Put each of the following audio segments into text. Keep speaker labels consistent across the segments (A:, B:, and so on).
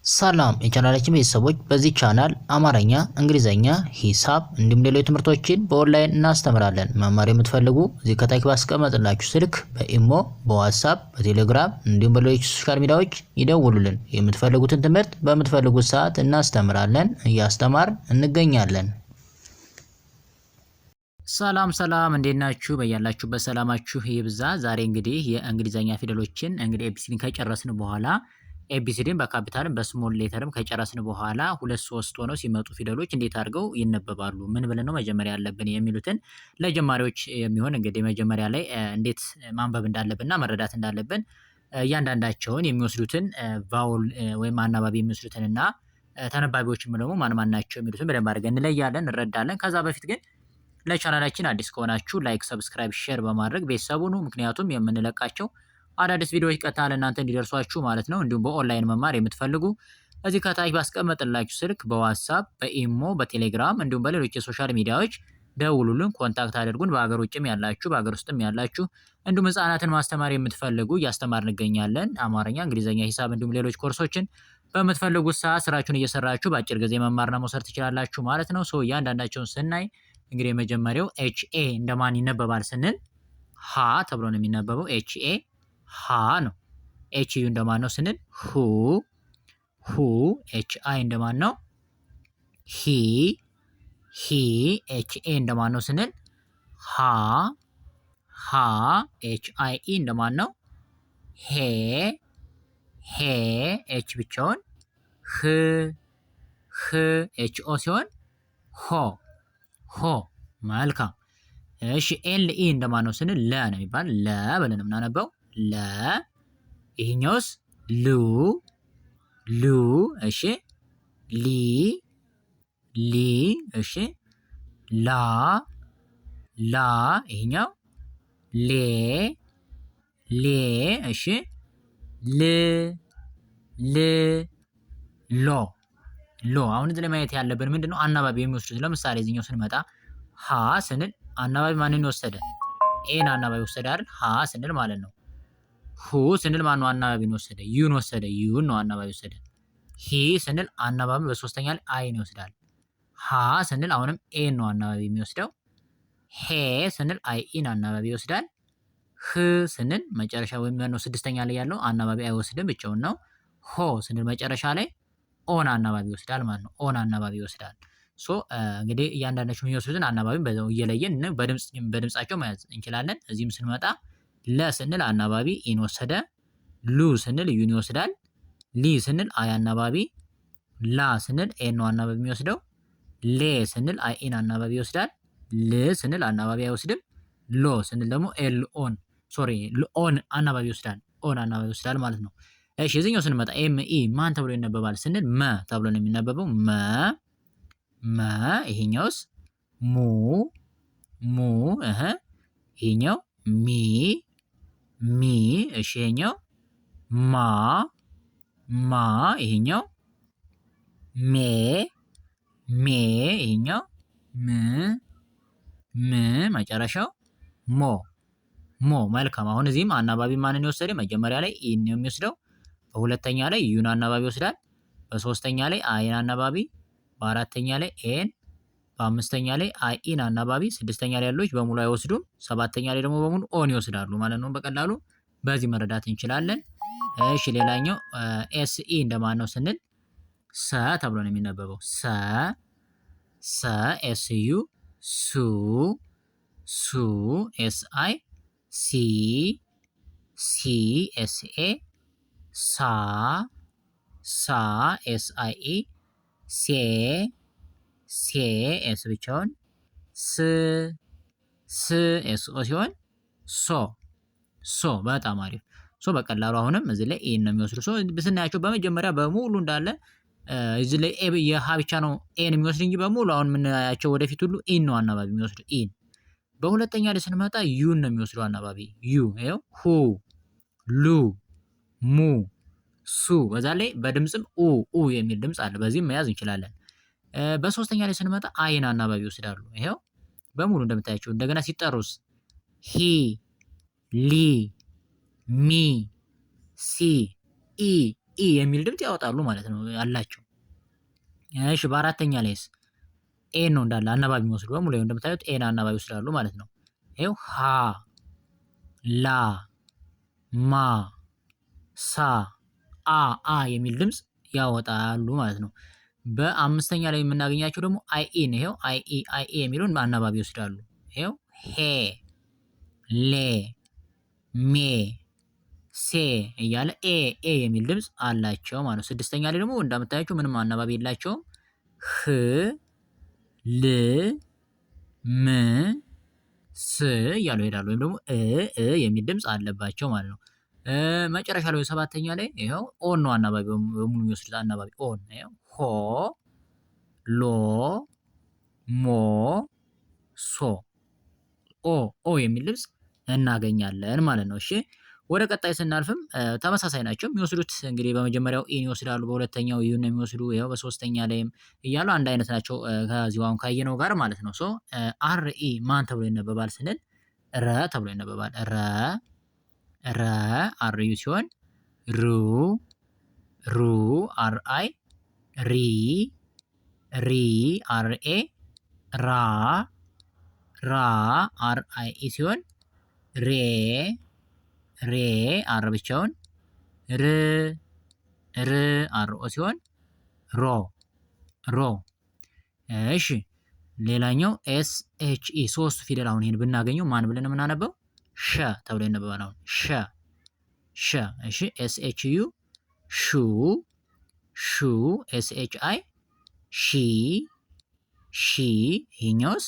A: ሰላም የቻናላችን ቤተሰቦች፣ በዚህ ቻናል አማርኛ፣ እንግሊዘኛ፣ ሂሳብ እንዲሁም ሌሎች ትምህርቶችን በኦንላይን እናስተምራለን። መማር የምትፈልጉ እዚህ ከታች ባስቀመጥላችሁ ስልክ በኢሞ፣ በዋትስአፕ፣ በቴሌግራም እንዲሁም በሌሎች ሶሻል ሚዲያዎች ይደውሉልን። የምትፈልጉትን ትምህርት በምትፈልጉት ሰዓት እናስተምራለን፣ እያስተማርን እንገኛለን። ሰላም እንዴት ናችሁ? በያላችሁበት ሰላማችሁ ይብዛ። ዛሬ እንግዲህ የእንግሊዘኛ ፊደሎችን ኤቢሲዲን ከጨረስን በኋላ ኤቢሲዲን በካፒታልም በስሞል ሌተርም ከጨረስን በኋላ 2-3 ሆነው ሲመጡ ፊደሎች እንዴት አድርገው ይነበባሉ፣ ምን ብለን ነው መጀመሪያ ያለብን የሚሉትን ለጀማሪዎች የሚሆን እንግዲህ መጀመሪያ ላይ እንዴት ማንበብ እንዳለብንና መረዳት እንዳለብን እያንዳንዳቸውን የሚወስዱትን ቫውል ወይም አናባቢ የሚወስዱትንና ተነባቢዎችም ደግሞ ማን ናቸው የሚሉትን በደንብ አድርገን እንለያለን፣ እንረዳለን። ከዛ በፊት ግን ለቻናላችን አዲስ ከሆናችሁ ላይክ፣ ሰብስክራይብ፣ ሼር በማድረግ ቤተሰቡ ነው። ምክንያቱም የምንለቃቸው አዳዲስ ቪዲዮዎች ቀጥታ ለእናንተ እንዲደርሷችሁ ማለት ነው። እንዲሁም በኦንላይን መማር የምትፈልጉ እዚህ ከታች ባስቀመጥላችሁ ስልክ በዋትስአፕ፣ በኢሞ፣ በቴሌግራም እንዲሁም በሌሎች የሶሻል ሚዲያዎች ደውሉልን፣ ኮንታክት አድርጉን። በሀገር ውጭም ያላችሁ በሀገር ውስጥም ያላችሁ እንዲሁም ህጻናትን ማስተማር የምትፈልጉ እያስተማር እንገኛለን። አማርኛ፣ እንግሊዝኛ፣ ሂሳብ እንዲሁም ሌሎች ኮርሶችን በምትፈልጉት ሰዓት ስራችሁን እየሰራችሁ በአጭር ጊዜ መማርና መውሰድ ትችላላችሁ ማለት ነው። እያንዳንዳቸውን ስናይ እንግዲህ የመጀመሪያው ኤችኤ እንደማን ይነበባል ስንል ሀ ተብሎ ነው የሚነበበው። ኤችኤ ሀ ነው። ኤችዩ እንደማን ነው ስንል ሁ። ኤችአይ እንደማን ነው? ሂ። ኤችኤ እንደማን ነው ስንል ሀ። ኤችአይኢ እንደማን ነው? ሄ። ኤች ብቻውን ህ። ኤችኦ ሲሆን ሆ። መልካም። እሺ ኤልኢ እንደማን ነው ስንል ለ ነው የሚባል። ለ ብለን የምናነበው ለ። ይሄኛውስ ሉ። እሺ ሊ። እሺ ላ። ይሄኛው ሌ። እሺ ሎ። አሁን እዚህ ላይ ማየት ያለብን ምንድነው? አናባቢ የሚወስዱት። ለምሳሌ እዚህኛው ስንመጣ ሀ ስንል አናባቢ ማንን ወሰደ? ኤን አናባቢ ወሰደ አይደል? ሀ ስንል ማለት ነው። ሁ ስንል ማን ነው አናባቢን ወሰደ? ዩን ወሰደ። ዩን ነው አናባቢ ወሰደ። ሂ ስንል አናባቢ በሶስተኛ ላይ አይን ይወስዳል። ሀ ስንል አሁንም ኤን ነው አናባቢ የሚወስደው። ሄ ስንል አይኢን አናባቢ ይወስዳል። ህ ስንል መጨረሻ ወይም ነው ስድስተኛ ላይ ያለው አናባቢ አይወስድም፣ ብቻውን ነው። ሆ ስንል መጨረሻ ላይ ኦን አናባቢ ይወስዳል ማለት ነው። ኦን አናባቢ ይወስዳል። እንግዲህ እያንዳንዳቸው የሚወስዱትን አናባቢን በዛው እየለየን በድምጻቸው መያዝ እንችላለን። እዚህም ስንመጣ ለ ስንል አናባቢ ኢን ወሰደ። ሉ ስንል ዩን ይወስዳል። ሊ ስንል አይ አናባቢ። ላ ስንል ኤን ነው አናባቢ የሚወስደው። ሌ ስንል አይ ኢን አናባቢ ይወስዳል። ል ስንል አናባቢ አይወስድም። ሎ ስንል ደግሞ ኦን አናባቢ ይወስዳል። ኦን አናባቢ ይወስዳል ማለት ነው። እሺ እዚህኛው ስንመጣ ኤምኢ ማን ተብሎ ይነበባል ስንል መ ተብሎ ነው የሚነበበው። መ። ይሄኛውስ ሙ። ይሄኛው ሚ። እሺ ይሄኛው ማ። ይሄኛው ሜ። ይሄኛው ም። መጨረሻው ሞ። መልካም። አሁን እዚህም አናባቢ ማንን የወሰደ? መጀመሪያ ላይ ኢን ነው የሚወስደው። በሁለተኛ ላይ ዩን አናባቢ ይወስዳል። በሶስተኛ ላይ አይን አናባቢ፣ በአራተኛ ላይ ኤን፣ በአምስተኛ ላይ አይኢን አናባቢ፣ ስድስተኛ ላይ ያሉት በሙሉ አይወስዱም። ሰባተኛ ላይ ደግሞ በሙሉ ኦን ይወስዳሉ ማለት ነው። በቀላሉ በዚህ መረዳት እንችላለን። እሺ ሌላኛው ኤስኢ እንደማን ነው ስንል ሰ ተብሎ ነው የሚነበበው። ሰ ኤስዩ ሱ ኤስአይ ሲ ኤስኤ ሳ ኤስአይኢ ሴ ኤስ ብቻውን ስ ኤስኦ ሲሆን ሶ። በጣም አሪፍ። በቀላሉ አሁንም እዚህ ላይ ኤን ነው የሚወስዱ። ስናያቸው በመጀመሪያ በሙሉ እንዳለ እዚህ ላይ የሀ ብቻ ነው ኤን የሚወስድ እንጂ በሙሉ አሁን የምናያቸው ወደፊት ሁሉ ኢን ነው አናባቢ የሚወስዱ ኢን። በሁለተኛ ላይ ስንመጣ ዩን ነው የሚወስዱ አናባቢ ይኸው ሉ ሙ ሱ። በዛ ላይ በድምጽም ኡ የሚል ድምጽ አለ። በዚህም መያዝ እንችላለን። በሶስተኛ ላይ ስንመጣ አይን አናባቢ ይወስዳሉ። ይሄው በሙሉ እንደምታያቸው። እንደገና ሲጠሩስ ሂ ሊ ሚ ሲ ኢ ኢ የሚል ድምፅ ያወጣሉ ማለት ነው አላቸው። እሺ በአራተኛ ላይስ ኤን ነው እንዳለ አናባቢ የሚወስዱ በሙሉ እንደምታዩት ኤን አናባቢ ይወስዳሉ ማለት ነው። ይኸው ሀ ላ ማ ሳ አ የሚል ድምፅ ያወጣሉ ማለት ነው። በአምስተኛ ላይ የምናገኛቸው ደግሞ አይኢ ነው። ይኸው አይኢ የሚለውን አናባቢ ይወስዳሉ። ይኸው ሄ ሌ ሜ ሴ እያለ ኤ የሚል ድምፅ አላቸው ማለት ነው። ስድስተኛ ላይ ደግሞ እንደምታያቸው ምንም አናባቢ የላቸውም። ህ ል ም ስ እያሉ ይሄዳሉ። ወይም ደግሞ የሚል ድምፅ አለባቸው ማለት ነው። መጨረሻ ላይ ሰባተኛ ላይ ይኸው ኦን ነው አናባቢ በሙሉ የሚወስዱት አናባቢ ኦን። ይኸው ሆ ሎ ሞ ሶ ኦ የሚል ድምፅ እናገኛለን ማለት ነው። እሺ ወደ ቀጣይ ስናልፍም ተመሳሳይ ናቸው የሚወስዱት እንግዲህ በመጀመሪያው ኢን ይወስዳሉ፣ በሁለተኛው ዩን ነው የሚወስዱ፣ ይኸው በሶስተኛ ላይም እያሉ አንድ አይነት ናቸው ከዚሁ አሁን ካየነው ጋር ማለት ነው። ሶ አር ኢ ማን ተብሎ ይነበባል ስንል ረ ተብሎ ይነበባል። ረ አር ዩ ሲሆን ሩ አር አይ ሪ አር ኤ ራ አር አይ ኢ ሲሆን ሬ አር ብቻውን ር አር ኦ ሲሆን ሮ። እሺ ሌላኛው ኤስ ኤች ኢ ሶስቱ ፊደል አሁን ይሄን ብናገኘው ማን ብለን የምናነበው ሸ ተብሎ ይነበባል። አሁን ሸ። እሺ ኤስ ኤች ዩ ሹ ኤስ ኤች አይ ሺ ይሄኛውስ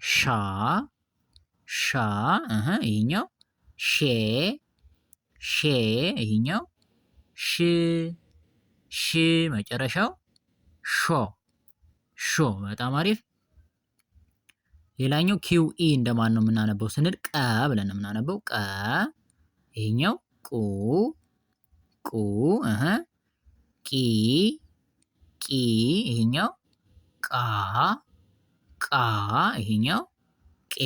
A: ሻ ይሄኛው ሼ ይሄኛው ሽ መጨረሻው ሾ። በጣም አሪፍ። ሌላኛው ኪው ኢ እንደማን ነው የምናነበው ስንል ቀ ብለን ነው የምናነበው። ቀ ይሄኛው ቁ ቂ ይሄኛው ቃ ይሄኛው ቄ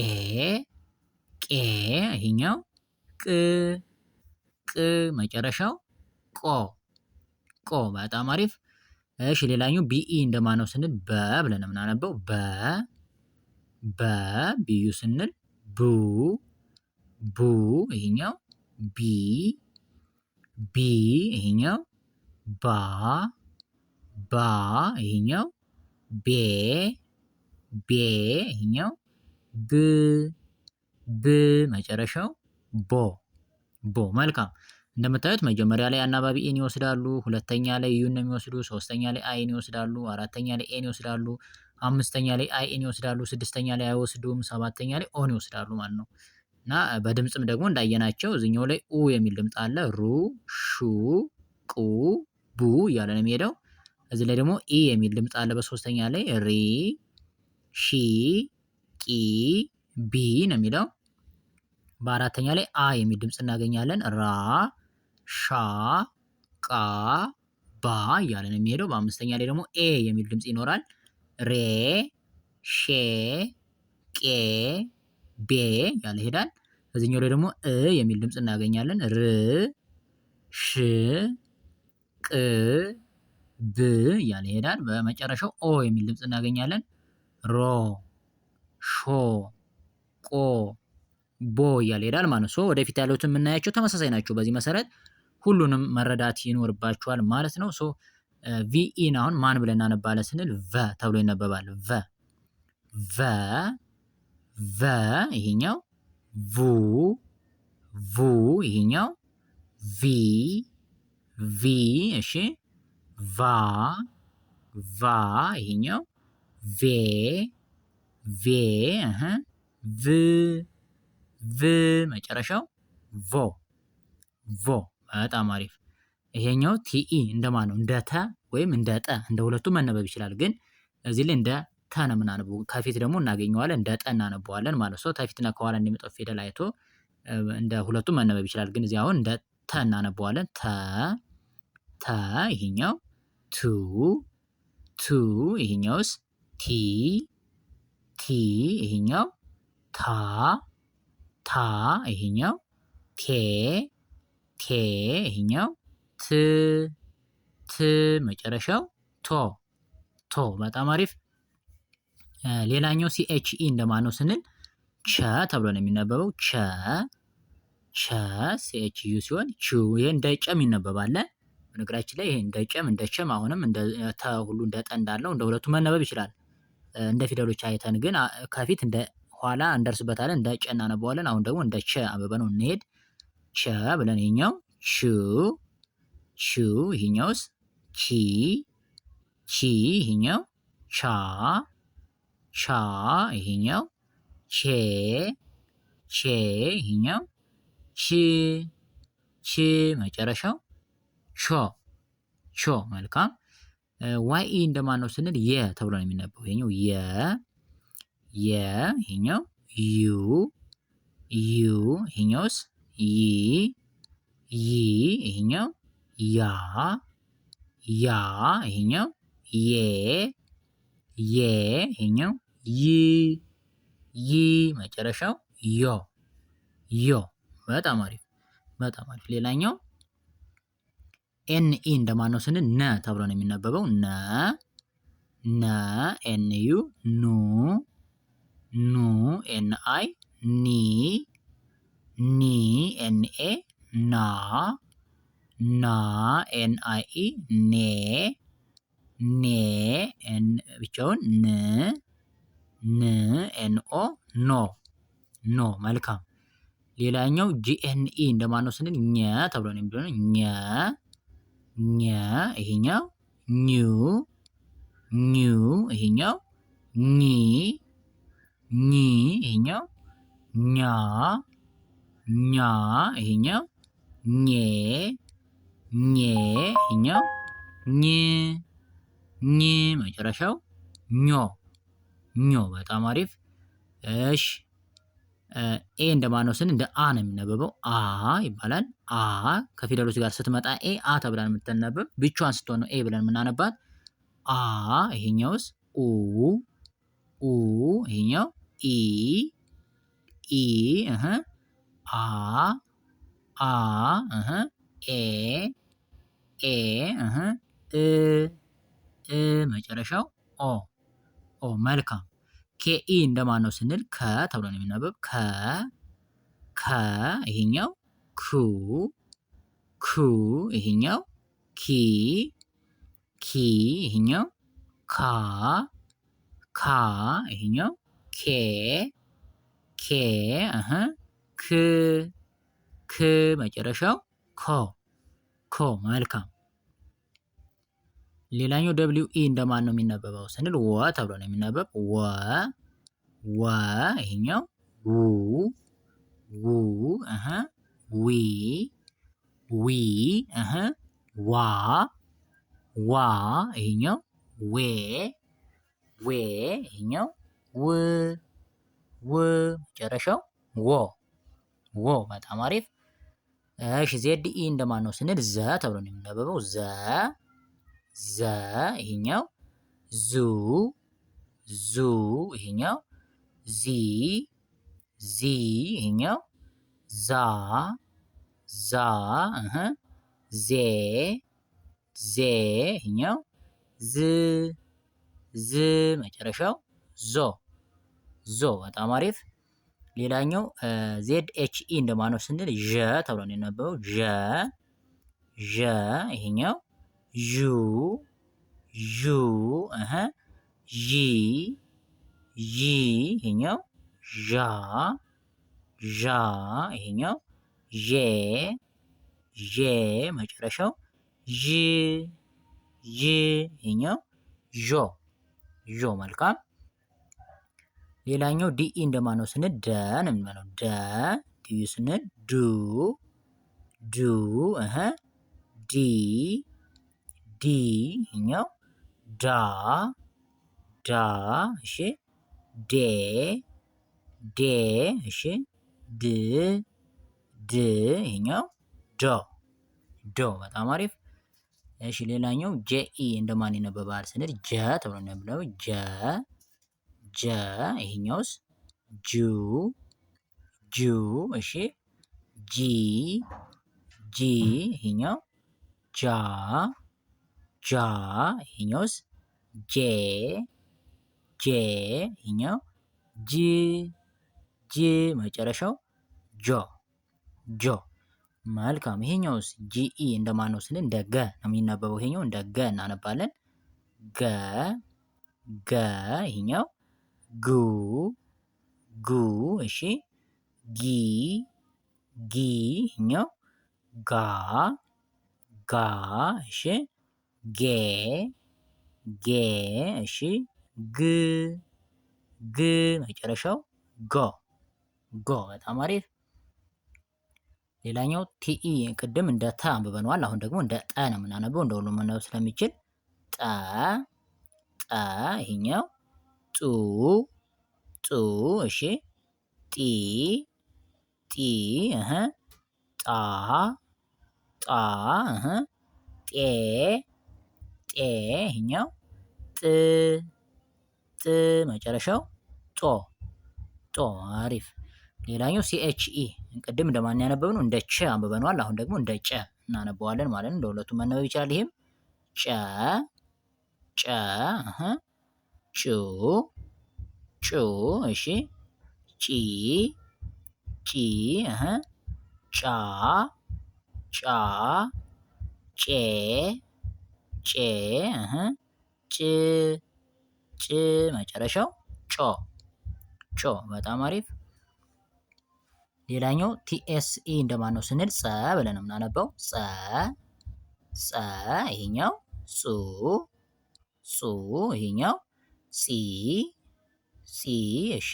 A: ይሄኛው ቅ መጨረሻው ቆ። በጣም አሪፍ። እሺ ሌላኛው ቢኢ እንደማን ነው ስንል በ ብለን ነው የምናነበው። ቢዩ ስንል ቡ ይሄኛው ቢ ይሄኛው ባ ይሄኛው ቤ ይሄኛው ብ መጨረሻው ቦ። መልካም እንደምታዩት መጀመሪያ ላይ አናባቢ ኤን ይወስዳሉ፣ ሁለተኛ ላይ ዩን ነው የሚወስዱ፣ ሶስተኛ ላይ አይን ይወስዳሉ፣ አራተኛ ላይ ኤን ይወስዳሉ፣ አምስተኛ ላይ አይ ኤን ይወስዳሉ፣ ስድስተኛ ላይ አይወስዱም፣ ሰባተኛ ላይ ኦን ይወስዳሉ ማለት ነው። እና በድምፅም ደግሞ እንዳየናቸው እዚኛው ላይ ኡ የሚል ድምፅ አለ። ሩ ሹ ቁ ቡ እያለ ነው የሚሄደው። እዚህ ላይ ደግሞ ኢ የሚል ድምፅ አለ በሶስተኛ ላይ ሪ ሺ ቂ ቢ ነው የሚለው። በአራተኛ ላይ አ የሚል ድምፅ እናገኛለን። ራ ሻ ቃ ባ እያለ ነው የሚሄደው። በአምስተኛ ላይ ደግሞ ኤ የሚል ድምፅ ይኖራል። ሬ ሼ ቄ ቤ እያለ ይሄዳል። በዚህኛው ላይ ደግሞ የሚል ድምፅ እናገኛለን። ር ሽ ቅ ብ እያለ ይሄዳል። በመጨረሻው ኦ የሚል ድምፅ እናገኛለን። ሮ ሾ ቆ ቦ እያለ ይሄዳል ማለት ነው። ወደፊት ያሉትን የምናያቸው ተመሳሳይ ናቸው። በዚህ መሰረት ሁሉንም መረዳት ይኖርባችኋል ማለት ነው። ቪኢን አሁን ማን ብለን እናነባለን ስንል ቨ ተብሎ ይነበባል። ቨ ይሄኛው vu ይሄኛው ቪ እሺ ቫ ይሄኛው ቬ ቭ መጨረሻው ቮ። በጣም አሪፍ። ይሄኛው ቲኢ እንደማን ነው? እንደ ተ ወይም እንደ ጠ እንደ ሁለቱም መነበብ ይችላል። ግን እዚህ ላይ እንደ ተ ነው የምናነበው። ከፊት ደግሞ እናገኘዋለን እንደ ጠ እናነበዋለን ማለት ነው። ከፊትና ከኋላ እንደሚመጣው ፊደል አይቶ እንደ ሁለቱም መነበብ ይችላል። ግን እዚህ አሁን እንደ ተ እናነበዋለን። ተ ይሄኛው ቱ ይሄኛውስ ቲ ይሄኛው ታ ይሄኛው ቴ ይሄኛው ት ት መጨረሻው ቶ ቶ። በጣም አሪፍ። ሌላኛው ሲኤችኢ እንደማን ነው ስንል ቸ ተብሎ ነው የሚነበበው። ቸ ሲኤችዩ ሲሆን ቹ። ይሄ እንደ ጨም ይነበባል። በነገራችን ላይ ይሄ እንደ ጨም እንደ ቸም አሁንም እንደ ተ ሁሉ እንደ ጠ እንዳለው እንደ ሁለቱ መነበብ ይችላል። እንደ ፊደሎች አይተን ግን ከፊት እንደ ኋላ እንደርስበታለን። እንደ ጨ እናነበዋለን። አሁን ደግሞ እንደ ቸ አንብበነው እንሄድ። ቸ ብለን ይሄኛው ቹ ይሄኛውስ ቺ ይሄኛው ቻ ይሄኛው ቼ ይሄኛው ቺ መጨረሻው ቾ። መልካም። ዋይ ኢ እንደማን ነው ስንል የ ተብሎ ነው የሚነበበው። ይሄኛው ይሄኛው ዩ ይሄኛውስ ይ ይሄኛው ያ ይሄኛው የ ይሄኛው ይ መጨረሻው ዮ። በጣም አሪፍ። ሌላኛው ኤን ኢ እንደማን ነው ስንል ነ ተብሎ ነው የሚነበበው። ነ ኤን ዩ ኑ ኤን አይ ኒ ኤን ኤ ና ኤን አይ ኢ ኔ ብቻውን ን ኤን ኦ ኖ። መልካም። ሌላኛው ጂኤንኢ እንደማን ነው ስንል ኘ ተብሎ ነው የሚለው። ኘ ይሄኛው ኙ ይሄኛው ኚ ይሄኛው ኛ ይሄኛው ኘ ይሄኛው ኝ መጨረሻው ኞ። በጣም አሪፍ። እሺ ኤ እንደማን ነው ስንል እንደ አ ነው የሚነበበው። አ ይባላል። አ ከፊደሎች ጋር ስትመጣ ኤ አ ተብላ የምትነበብ፣ ብቻዋን ስትሆን ነው ኤ ብለን የምናነባት። አ ይሄኛውስ ኡ ይሄኛው ኢ አ ኤ መጨረሻው ኦ። መልካም። ኬኢ እንደማን ነው ስንል ከ ተብሎ ነው የሚነበብ። ከ ይሄኛው ኩ ይሄኛው ኪ ይሄኛው ካ ይሄኛው ኬ ክ መጨረሻው ኮ። መልካም። ሌላኛው ደብሊው ኢ እንደማን ነው የሚነበበው ስንል ወ ተብሎ ነው የሚነበብ። ወ ይሄኛው ዊ ዋ ይሄኛው ዌ ይሄኛው መጨረሻው ወ። በጣም አሪፍ። እሺ ዜድ ኢ እንደማን ነው ስንል ዘ ተብሎ ነው የሚነበበው። ዘ ይሄኛው ዙ ይሄኛው ዚ ይሄኛው ዛ ዜ ይሄኛው ዝ መጨረሻው ዞ። በጣም አሪፍ። ሌላኛው ዜድ ኤች ኢ እንደማን ነው ስንል ዠ ተብሎ ነው የነበረው። ዠ ይሄኛው ዡ ይሄኛው ዣ ይሄኛው ዤ መጨረሻው ይሄኛው ዦ። መልካም። ሌላኛው ዲኢ እንደማን ነው ስንል ደ ነው የሚለው። ዲዩ ስንል ዱ ዲ ይሄኛው ዳ እሺ ዴ እሺ ድ ይሄኛው ዶ። በጣም አሪፍ። እሺ ሌላኛው ጄኢ እንደማን ይነበባል ስንል ጀ ተብሎ ነው የሚለው። ጀ ይሄኛውስ ጁ እሺ ጂ ይሄኛው ጃ ጃ ይሄኛውስ ጄ ጄ ይሄኛው ጂ ጂ መጨረሻው ጆ ጆ። መልካም ይሄኛውስ ጂኢ እንደማን ነው ስንል እንደ ገ ነው የሚነበበው። ይሄኛው እንደ ገ እናነባለን። ገ ገ ይሄኛው ጉ ጉ እሺ ጊ ጊ ይሄኛው ጋ ጋ እሺ ጌ ጌ እሺ ግ ግ መጨረሻው ጎ ጎ። በጣም አሪፍ። ሌላኛው ቲኢ ቅድም እንደ ተ አንብበነዋል። አሁን ደግሞ እንደ ጠ ነው የምናነበው። እንደ ሁሉም መነበብ ስለሚችል ጠ ጠ ይሄኛው ጡ ጡ እሺ ጢ ጢ ጣ ጣ ጤ ጤ ይሄኛው ጥ ጥ መጨረሻው ጦ ጦ። አሪፍ። ሌላኛው ሲኤችኢ ቅድም እንደማን ያነበብነው እንደ ቸ አንብበነዋል። አሁን ደግሞ እንደ ጨ እናነበዋለን ማለት ነው። እንደ ሁለቱም መነበብ ይቻላል። ይሄም ጨ ጨ ጩ ጩ እሺ ጪ ጪ ጫ ጫ ጬ ጬ ጭ ጭ መጨረሻው ጮ ጮ። በጣም አሪፍ። ሌላኛው ቲኤስኢ እንደማን ነው ስንል ጸ ብለን ነው የምናነበው። ጸ ጸ ይሄኛው ጹ ጹ ይሄኛው ጺ ጺ እሺ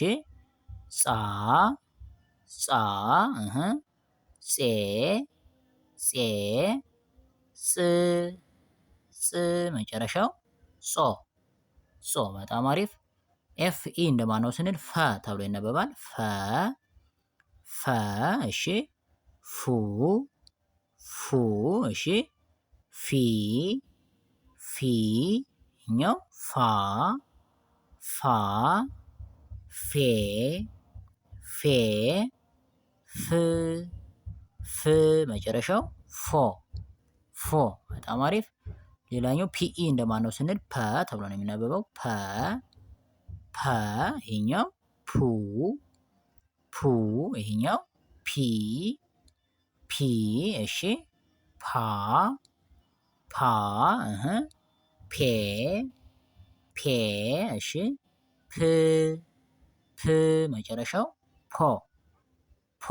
A: ጻ ጻ ጼ ጼ ጽ ጽ መጨረሻው ጾ ጾ። በጣም አሪፍ። ኤፍኢ እንደማን ነው ስንል ፈ ተብሎ ይነበባል። ፈ ፈ እሺ ፉ ፉ እሺ ፊ ፊ ይኸኛው ፋ ፋ ፌ ፌ ፍ ፍ መጨረሻው ፎ ፎ። በጣም አሪፍ። ሌላኛው ፒኢ እንደማን ነው ስንል ፐ ተብሎ ነው የሚነበበው። ፐ ፐ ይሄኛው ፑ ፑ ይሄኛው ፒ ፒ እሺ ፓ ፓ ፔ ፔ እሺ ፕ ፕ መጨረሻው ፖ ፖ።